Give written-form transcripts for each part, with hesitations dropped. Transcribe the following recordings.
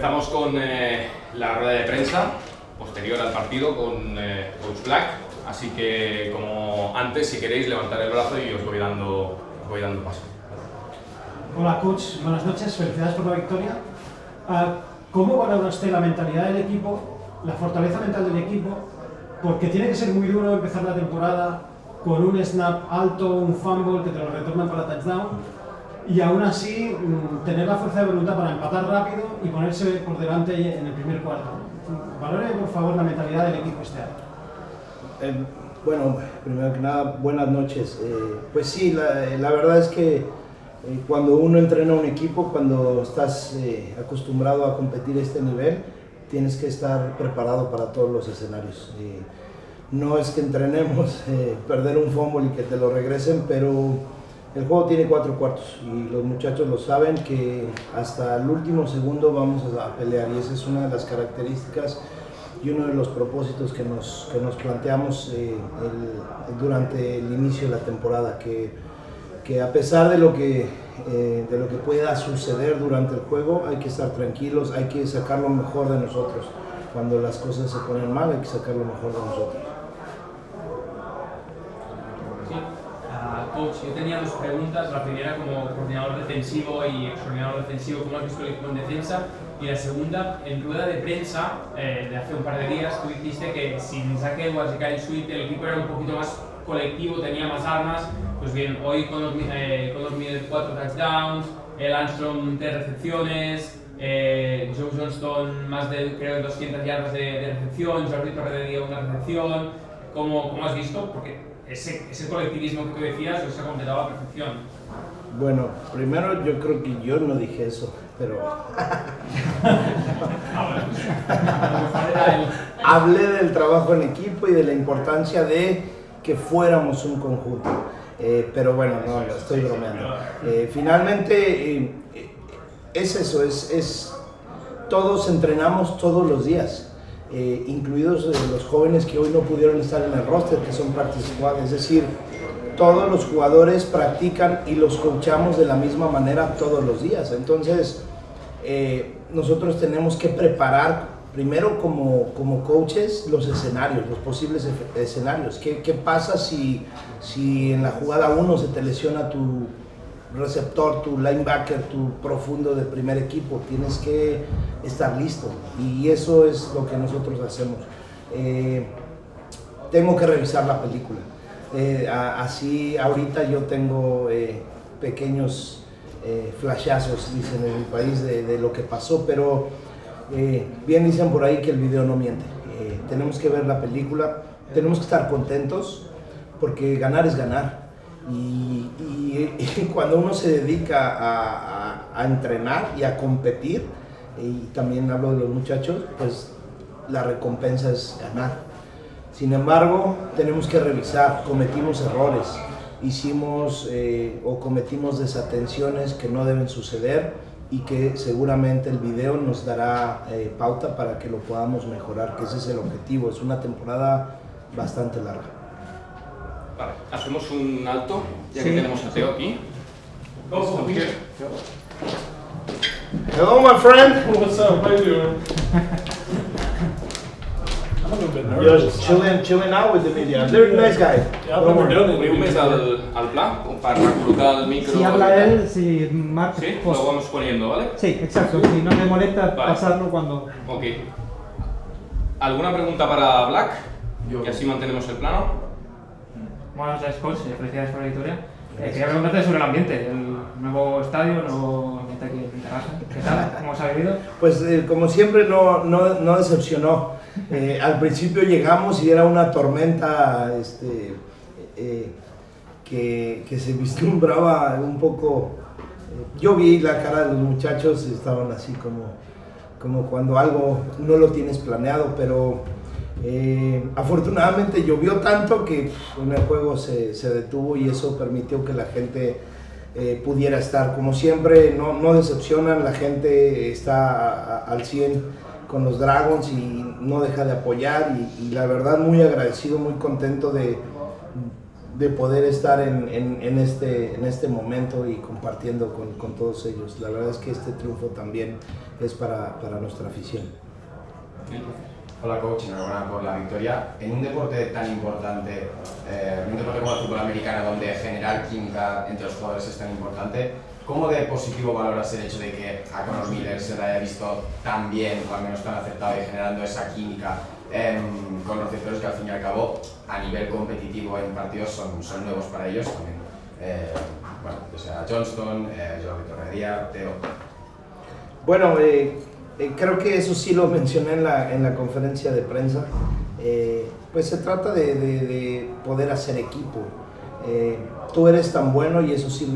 Empezamos con la rueda de prensa posterior al partido con Coach Black, así que como antes, si queréis levantar el brazo y os voy dando paso. Hola Coach, buenas noches, felicidades por la victoria. ¿Cómo valora usted la mentalidad del equipo, la fortaleza mental del equipo? Porque tiene que ser muy duro empezar la temporada con un snap alto, un fumble que te lo retornan para touchdown y aún así tener la fuerza de voluntad para empatar rápido y ponerse por delante en el primer cuarto. Valore por favor la mentalidad del equipo este año. Bueno, primero que nada, buenas noches. Pues sí, la verdad es que cuando uno entrena un equipo, cuando estás acostumbrado a competir a este nivel, tienes que estar preparado para todos los escenarios. No es que entrenemos perder un fumble y que te lo regresen, pero el juego tiene 4 cuartos y los muchachos lo saben que hasta el último segundo vamos a pelear, y esa es una de las características y uno de los propósitos que nos planteamos durante el inicio de la temporada, que a pesar de lo que pueda suceder durante el juego, hay que estar tranquilos, hay que sacar lo mejor de nosotros. Cuando las cosas se ponen mal, hay que sacar lo mejor de nosotros. Sí. Coach, yo tenía 2 preguntas. La primera, como coordinador defensivo y excoordinador defensivo, ¿cómo has visto el equipo en defensa? Y la segunda, en rueda de prensa de hace un par de días, tú dijiste que sin Zach Edwards y Kyle Sweet el equipo era un poquito más colectivo, tenía más armas. Pues bien, hoy con los 4 touchdowns, el Armstrong 3 recepciones, Joe Johnston más de, creo, 200 yardas de recepción, Jordi Torre de una recepción. ¿Cómo has visto? Porque ese colectivismo que tú decías se ha completado a la perfección. Bueno, primero yo creo que yo no dije eso, pero hablé del trabajo en equipo y de la importancia de que fuéramos un conjunto. Pero bueno, no, estoy bromeando. Finalmente es eso, todos entrenamos todos los días, incluidos los jóvenes que hoy no pudieron estar en el roster, que son practice squad, es decir, todos los jugadores practican y los coachamos de la misma manera todos los días. Entonces, nosotros tenemos que preparar primero como coaches los escenarios, los posibles escenarios. ¿Qué pasa si en la jugada 1 se te lesiona tu receptor, tu linebacker, tu profundo del primer equipo? Tienes que estar listo, y eso es lo que nosotros hacemos. Tengo que revisar la película. Así ahorita yo tengo pequeños flashazos, dicen en mi país, de lo que pasó, pero bien dicen por ahí que el video no miente. Tenemos que ver la película, tenemos que estar contentos porque ganar es ganar, y cuando uno se dedica a entrenar y a competir, y también hablo de los muchachos, pues la recompensa es ganar. Sin embargo, tenemos que revisar, cometimos errores, hicimos o cometimos desatenciones que no deben suceder, y que seguramente el video nos dará pauta para que lo podamos mejorar, que ese es el objetivo. Es una temporada bastante larga. Vale, hacemos un alto, ya que tenemos a Teo aquí. Hello, my friend. What's up? How you doing? I'm a little bit nervous. Just chilling out with the media. Very nice guy. Yeah, I've never done Obrim més it. al pla para colocar el micro. Si habla él, si Marc... Sí, pues, lo vamos poniendo, ¿vale? sí, exacto, si no me molesta Vale. pasarlo cuando... Ok. ¿Alguna pregunta para Black? Y así mantenemos el plano. Buenas noches, Coach. Felicidades por la victoria. Quería preguntarte sobre el ambiente, el nuevo estadio, el nuevo ambiente aquí en Terrassa. ¿Qué tal? ¿Cómo os ha vivido? Pues como siempre no decepcionó. Al principio llegamos y era una tormenta que se vislumbraba un poco. Yo vi la cara de los muchachos, estaban así como cuando algo no lo tienes planeado, pero afortunadamente llovió tanto que en el juego se detuvo, y eso permitió que la gente pudiera estar. Como siempre, no decepcionan, la gente está al 100 con los Dragons y no deja de apoyar, y la verdad muy agradecido, muy contento de poder estar en este momento y compartiendo con todos ellos. La verdad es que este triunfo también es para nuestra afición. Hola coach, enhorabuena por la victoria. En un deporte tan importante, un deporte como el fútbol americano, donde generar química entre los jugadores es tan importante, ¿cómo de positivo valoras el hecho de que a Conor Miller se le haya visto tan bien, o al menos tan acertado y generando esa química con los receptores que al fin y al cabo, a nivel competitivo en partidos, son nuevos para ellos también? Bueno, o sea, Johnston, Jordi Torredia, Teo. Bueno, creo que eso sí lo mencioné en la conferencia de prensa. Pues se trata de poder hacer equipo. Tú eres tan bueno, y eso sí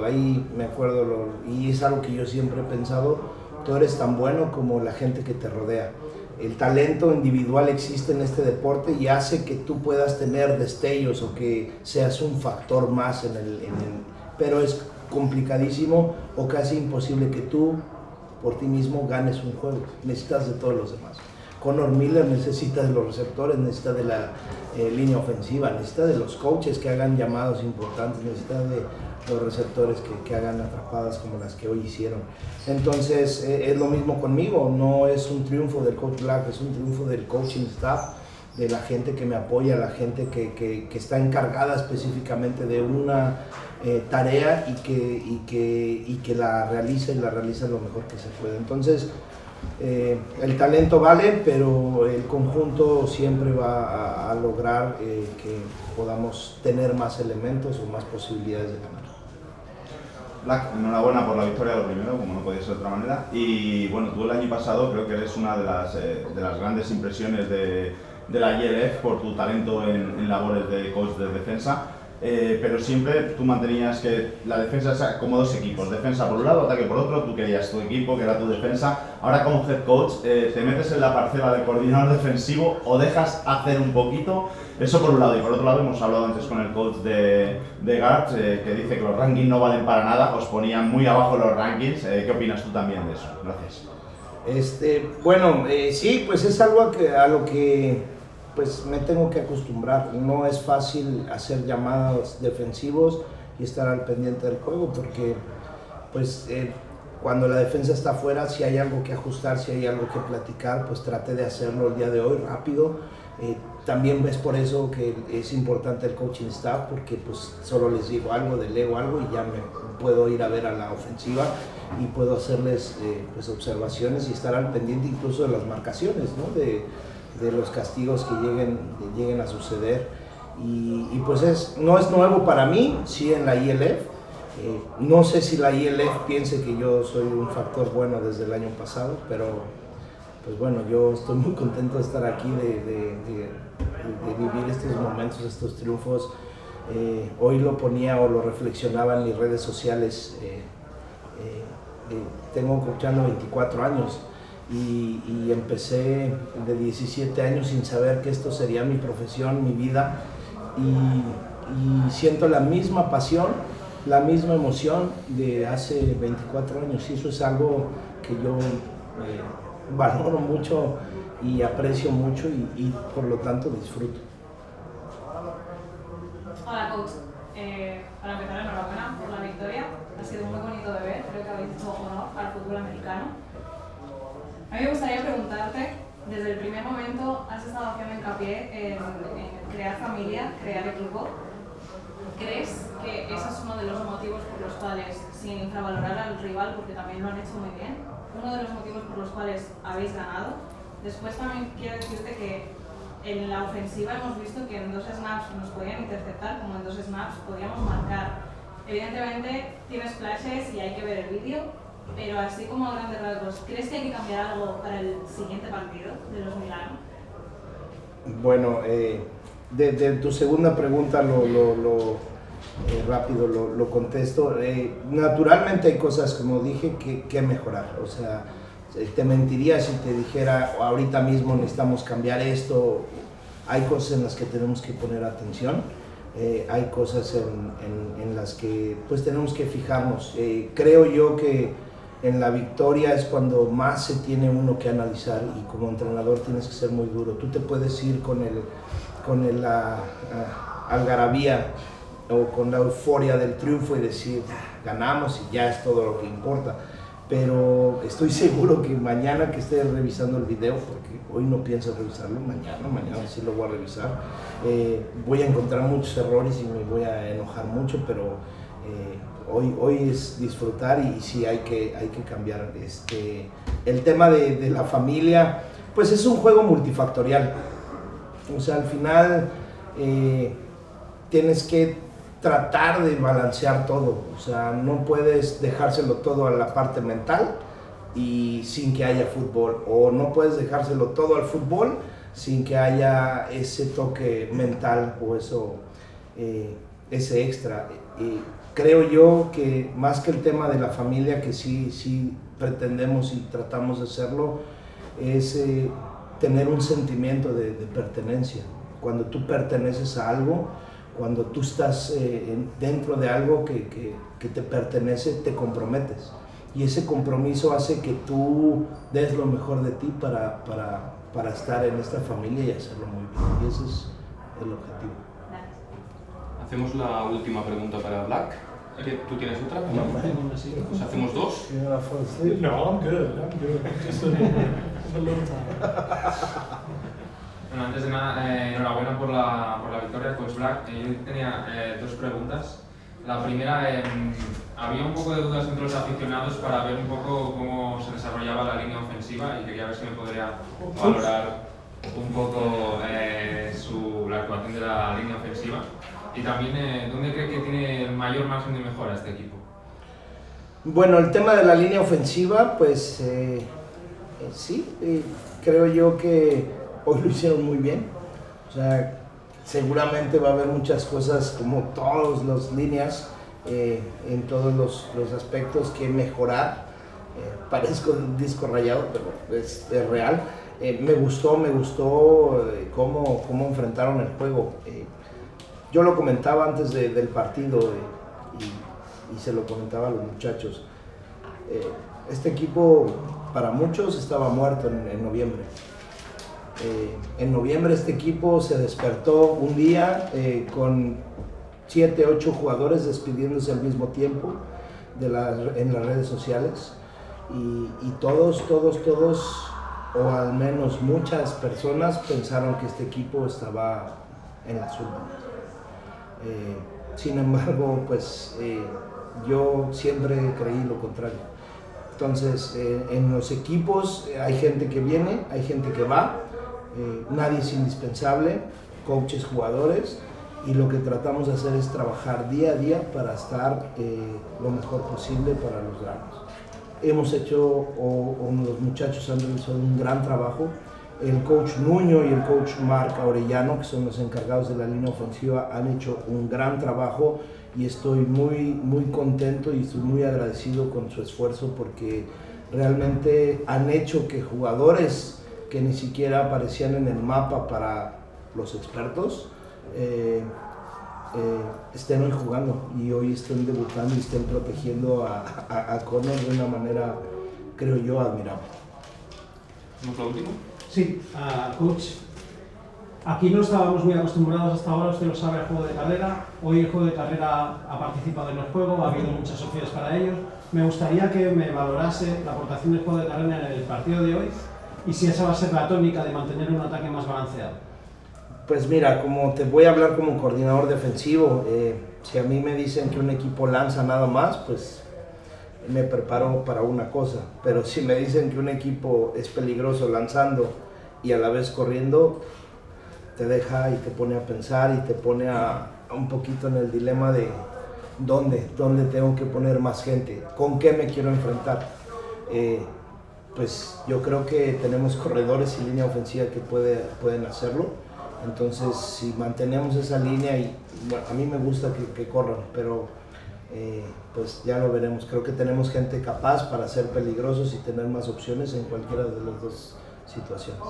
ahí me acuerdo, y es algo que yo siempre he pensado, tú eres tan bueno como la gente que te rodea. El talento individual existe en este deporte y hace que tú puedas tener destellos o que seas un factor más pero es complicadísimo o casi imposible que tú por ti mismo ganes un juego. Necesitas de todos los demás. Conor Miller necesita de los receptores, necesita de la línea ofensiva, necesita de los coaches que hagan llamados importantes, necesita de los receptores que hagan atrapadas como las que hoy hicieron. Entonces es lo mismo conmigo, no es un triunfo del coach Black, es un triunfo del coaching staff, de la gente que me apoya, la gente que está encargada específicamente de una tarea y que la realiza lo mejor que se puede. Entonces el talento vale, pero el conjunto siempre va a lograr que podamos tener más elementos o más posibilidades de ganar. Black, enhorabuena por la victoria, lo primero, como no podía ser de otra manera. Y bueno, tú el año pasado creo que eres una de las grandes impresiones de la ILF por tu talento en labores de coach de defensa. Pero siempre tú mantenías que la defensa era como dos equipos, defensa por un lado, ataque por otro, tú querías tu equipo, que era tu defensa. Ahora como head coach, ¿te metes en la parcela de coordinador defensivo o dejas hacer un poquito? Eso por un lado, y por otro lado hemos hablado antes con el coach de Guards, que dice que los rankings no valen para nada, os ponían muy abajo los rankings. ¿Qué opinas tú también de eso? Gracias. Bueno, sí, pues es algo a lo que pues me tengo que acostumbrar. No es fácil hacer llamados defensivos y estar al pendiente del juego, porque pues cuando la defensa está afuera, si hay algo que ajustar, si hay algo que platicar, pues traté de hacerlo el día de hoy rápido. También es por eso que es importante el coaching staff, porque pues solo les digo algo, delego algo y ya me puedo ir a ver a la ofensiva y puedo hacerles pues observaciones y estar al pendiente incluso de las marcaciones, ¿no? de los castigos que lleguen a suceder. Y pues no es nuevo para mí, sí, en la ILF. No sé si la ILF piense que yo soy un factor bueno desde el año pasado, pero pues bueno, yo estoy muy contento de estar aquí, de vivir estos momentos, estos triunfos. Hoy lo ponía o lo reflexionaba en mis redes sociales. Tengo coachando 24 años y empecé de 17 años sin saber que esto sería mi profesión, mi vida, y siento la misma pasión, la misma emoción de hace 24 años, y eso es algo que yo valoro mucho y aprecio mucho y por lo tanto disfruto. Hola coach, para empezar enhorabuena por la victoria, ha sido muy bonito de ver, creo que habéis hecho honor al fútbol americano. A mí me gustaría preguntarte, desde el primer momento has estado haciendo hincapié en crear familia, crear equipo. ¿Crees que ese es uno de los motivos por los cuales, sin infravalorar al rival, porque también lo han hecho muy bien, uno de los motivos por los cuales habéis ganado? Después también quiero decirte que en la ofensiva hemos visto que en 2 snaps nos podían interceptar, como en 2 snaps podíamos marcar. Evidentemente tienes flashes y hay que ver el vídeo, pero así como a grandes rasgos, ¿crees que hay que cambiar algo para el siguiente partido de los Milano? Bueno, de tu segunda pregunta rápido lo contesto. Naturalmente hay cosas, como dije, que mejorar. O sea, te mentiría si te dijera ahorita mismo necesitamos cambiar esto. Hay cosas en las que tenemos que poner atención. Hay cosas en las que pues tenemos que fijarnos. Creo yo que en la victoria es cuando más se tiene uno que analizar, y como entrenador tienes que ser muy duro. Tú te puedes ir con algarabía o con la euforia del triunfo y decir, ganamos y ya es todo lo que importa. Pero estoy seguro que mañana que esté revisando el video, porque hoy no pienso revisarlo, mañana sí lo voy a revisar, voy a encontrar muchos errores y me voy a enojar mucho, pero hoy es disfrutar y sí hay que cambiar. El tema de la familia, pues es un juego multifactorial. O sea, al final tienes que tratar de balancear todo. O sea, no puedes dejárselo todo a la parte mental y sin que haya fútbol, o no puedes dejárselo todo al fútbol sin que haya ese toque mental o ese extra. Creo yo que más que el tema de la familia, que sí pretendemos y tratamos de hacerlo, es tener un sentimiento de pertenencia. Cuando tú perteneces a algo, cuando tú estás dentro de algo que te pertenece, te comprometes. Y ese compromiso hace que tú des lo mejor de ti para estar en esta familia y hacerlo muy bien. Y ese es el objetivo. Hacemos la última pregunta para Black. ¿Tú tienes otra? Tengo una así. Pues hacemos dos. No, I'm good. Just a little time. Bueno, antes de nada, enhorabuena por la victoria, Coach Black. Yo tenía dos preguntas. La primera, había un poco de dudas entre los aficionados para ver un poco cómo se desarrollaba la línea ofensiva y quería ver si me podría valorar un poco la actuación de la línea ofensiva. Y también, ¿dónde cree que tiene mayor margen de mejora este equipo? Bueno, el tema de la línea ofensiva, pues sí, creo yo que hoy lo hicieron muy bien. O sea, seguramente va a haber muchas cosas, como todas las líneas, en todos los aspectos que mejorar. Parezco un disco rayado, pero es real. Me gustó cómo enfrentaron el juego. Yo lo comentaba antes del partido y se lo comentaba a los muchachos. Este equipo para muchos estaba muerto en noviembre. En noviembre este equipo se despertó un día con 7, 8 jugadores despidiéndose al mismo tiempo en las redes sociales y todos, o al menos muchas personas pensaron que este equipo estaba en la zona. Sin embargo, pues yo siempre creí lo contrario. Entonces, en los equipos hay gente que viene, hay gente que va, nadie es indispensable, coaches, jugadores, y lo que tratamos de hacer es trabajar día a día para estar lo mejor posible para los grandes. Hemos hecho, los muchachos han realizado un gran trabajo. El coach Nuño y el coach Marc Aurellano, que son los encargados de la línea ofensiva, han hecho un gran trabajo y estoy muy contento y estoy muy agradecido con su esfuerzo, porque realmente han hecho que jugadores que ni siquiera aparecían en el mapa para los expertos estén hoy jugando y hoy estén debutando y estén protegiendo a Conor de una manera, creo yo, admirable. ¿Hacemos la última? Sí, coach, aquí no estábamos muy acostumbrados hasta ahora, usted lo sabe, al juego de carrera. Hoy el juego de carrera ha participado en el juego, ha habido muchas opciones para ellos. Me gustaría que me valorase la aportación del juego de carrera en el partido de hoy y si esa va a ser la tónica de mantener un ataque más balanceado. Pues mira, como te voy a hablar como coordinador defensivo, si a mí me dicen que un equipo lanza nada más, pues me preparo para una cosa, pero si me dicen que un equipo es peligroso lanzando y a la vez corriendo, te deja y te pone a pensar y te pone un poquito en el dilema de dónde tengo que poner más gente, con qué me quiero enfrentar. Pues yo creo que tenemos corredores y línea ofensiva que pueden hacerlo, entonces si mantenemos esa línea, y bueno, a mí me gusta que corran, pero pues ya lo veremos. Creo que tenemos gente capaz para ser peligrosos y tener más opciones en cualquiera de las dos situaciones.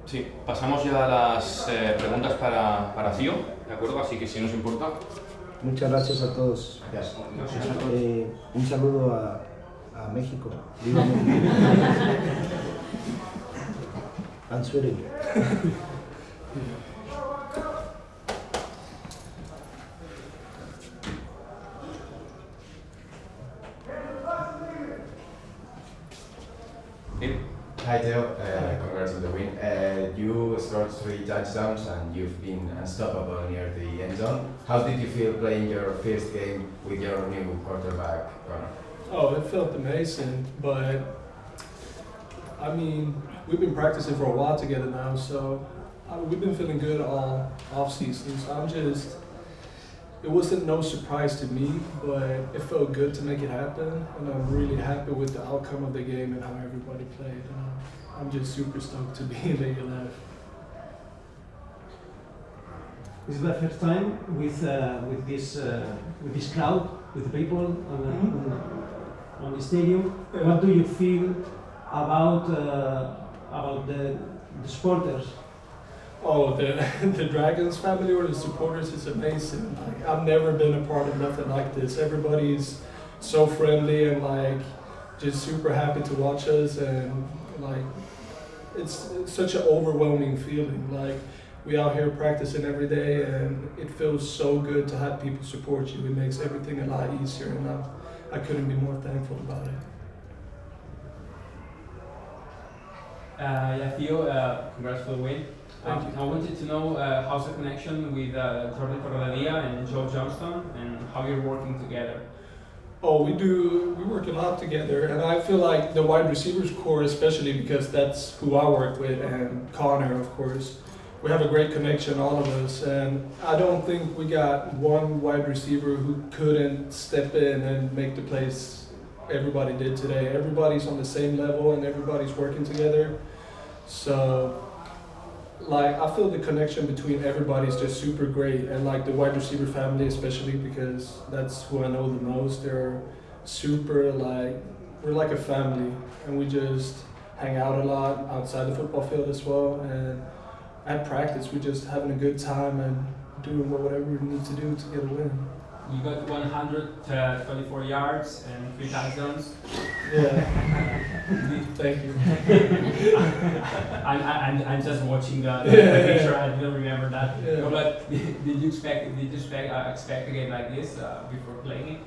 Sí, pasamos ya a las preguntas para Cio, ¿de acuerdo? Así que si nos importa. Muchas gracias a todos. Gracias. Un saludo a México. Viva México. I'm sweating. Neil. Hi Theo, congrats on the win. You scored 3 touchdowns and you've been unstoppable near the end zone. How did you feel playing your first game with your new quarterback, Connor? Oh, it felt amazing, but I mean, we've been practicing for a while together now, so we've been feeling good all off season. So it wasn't no surprise to me, but it felt good to make it happen, and I'm really happy with the outcome of the game and how everybody played. I'm just super stoked to be in the ELF. This is the first time with this crowd, with the people on the stadium. Yeah. What do you feel about the supporters? Oh, the Dragons family or the supporters is amazing. Like, I've never been a part of nothing like this. Everybody's so friendly and like just super happy to watch us, and like it's such an overwhelming feeling. Like we out here practicing every day, and it feels so good to have people support you. It makes everything a lot easier, and I couldn't be more thankful about it. Yeah, Theo, congrats for the win. Thank you. I wanted to know how's the connection with Jordan Corradia and Joe Johnston, and how you're working together. Oh, we work a lot together, and I feel like the wide receivers core, especially because that's who I work with, and Connor, of course. We have a great connection, all of us, and I don't think we got one wide receiver who couldn't step in and make the plays everybody did today. Everybody's on the same level, and everybody's working together. So, like, I feel the connection between everybody is just super great, and like the wide receiver family, especially because that's who I know the most. They're super, like, we're like a family, and we just hang out a lot outside the football field as well. And at practice, we're just having a good time and doing whatever we need to do to get a win. You got 124 yards and 3 touchdowns. Yeah. Thank you. I'm just watching the picture. I didn't remember that. Yeah. No, but did you expect a game like this before playing it?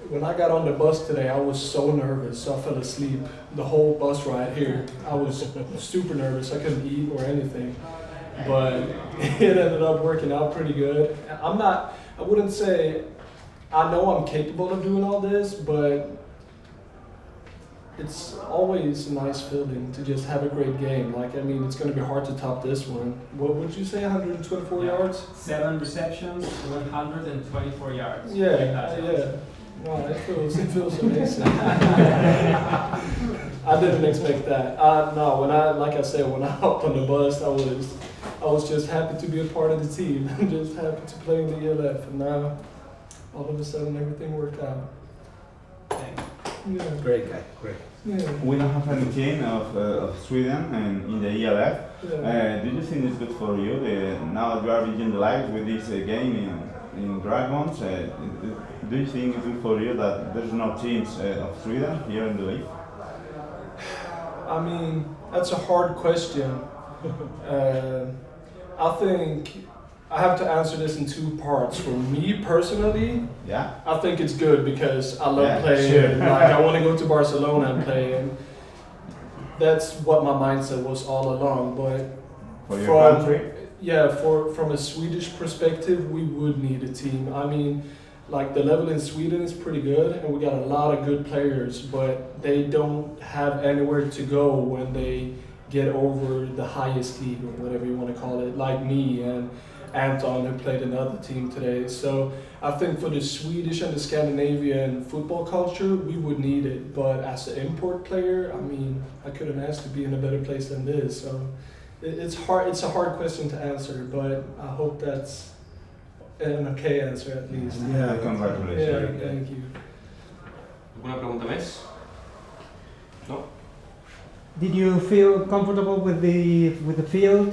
When I got on the bus today, I was so nervous, so I fell asleep the whole bus ride here. I was super nervous. I couldn't eat or anything, but it ended up working out pretty good. I wouldn't say, I know I'm capable of doing all this, but it's always a nice feeling to just have a great game. Like, I mean, it's going to be hard to top this one. What would you say, 124 yards? 7 receptions, 124 yards. Yeah. No, it feels amazing. I didn't expect that. No, when I hopped on the bus, I was just happy to be a part of the team. I'm just happy to play in the ELF, and now all of a sudden everything worked out. Yeah. Great guy, great. Yeah. We don't have any team of Sweden and in the ELF. Yeah. Do you think it's good for you now that you are beginning the life with this game in Dragons? Do you think it's good for you that there's no teams of Sweden here in the league? I mean, that's a hard question. I think I have to answer this in 2 parts. For me personally, Yeah. I think it's good because I love Yeah, playing. sure. Like, I want to go to Barcelona and play, and that's what my mindset was all along. But For your country? yeah, from a Swedish perspective, we would need a team. I mean, like, the level in Sweden is pretty good, and we got a lot of good players, but they don't have anywhere to go when they get over the highest league, or whatever you want to call it, like me and Anton, who played another team today. So I think for the Swedish and the Scandinavian football culture, we would need it. But as an import player, I mean, I couldn't ask to be in a better place than this. So it's hard. It's a hard question to answer, but I hope that's an okay answer at least. Yeah, congratulations. Yeah, thank you. ¿Alguna pregunta más? ¿No? Did you feel comfortable with the field,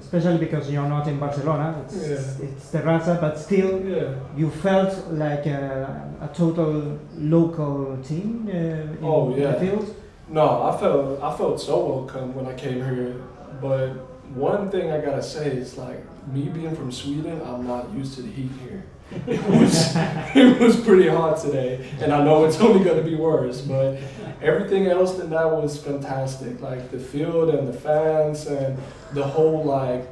especially because you're not in Barcelona? It's Terrassa, but still, Yeah. you felt like a total local team in the field. No, I felt so welcome when I came here. But one thing I gotta say is, like, me being from Sweden, I'm not used to the heat here. it was pretty hot today, and I know it's only going to be worse. But everything else than that was fantastic. Like the field and the fans and the whole like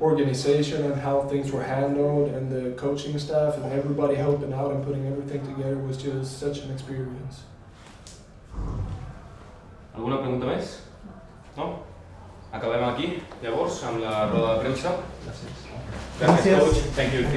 organization and how things were handled, and the coaching staff and everybody helping out and putting everything together was just such an experience. Alguna pregunta més? No? Acabem aquí, llavors, amb la roda de premsa. Gràcies, coach. Thank you.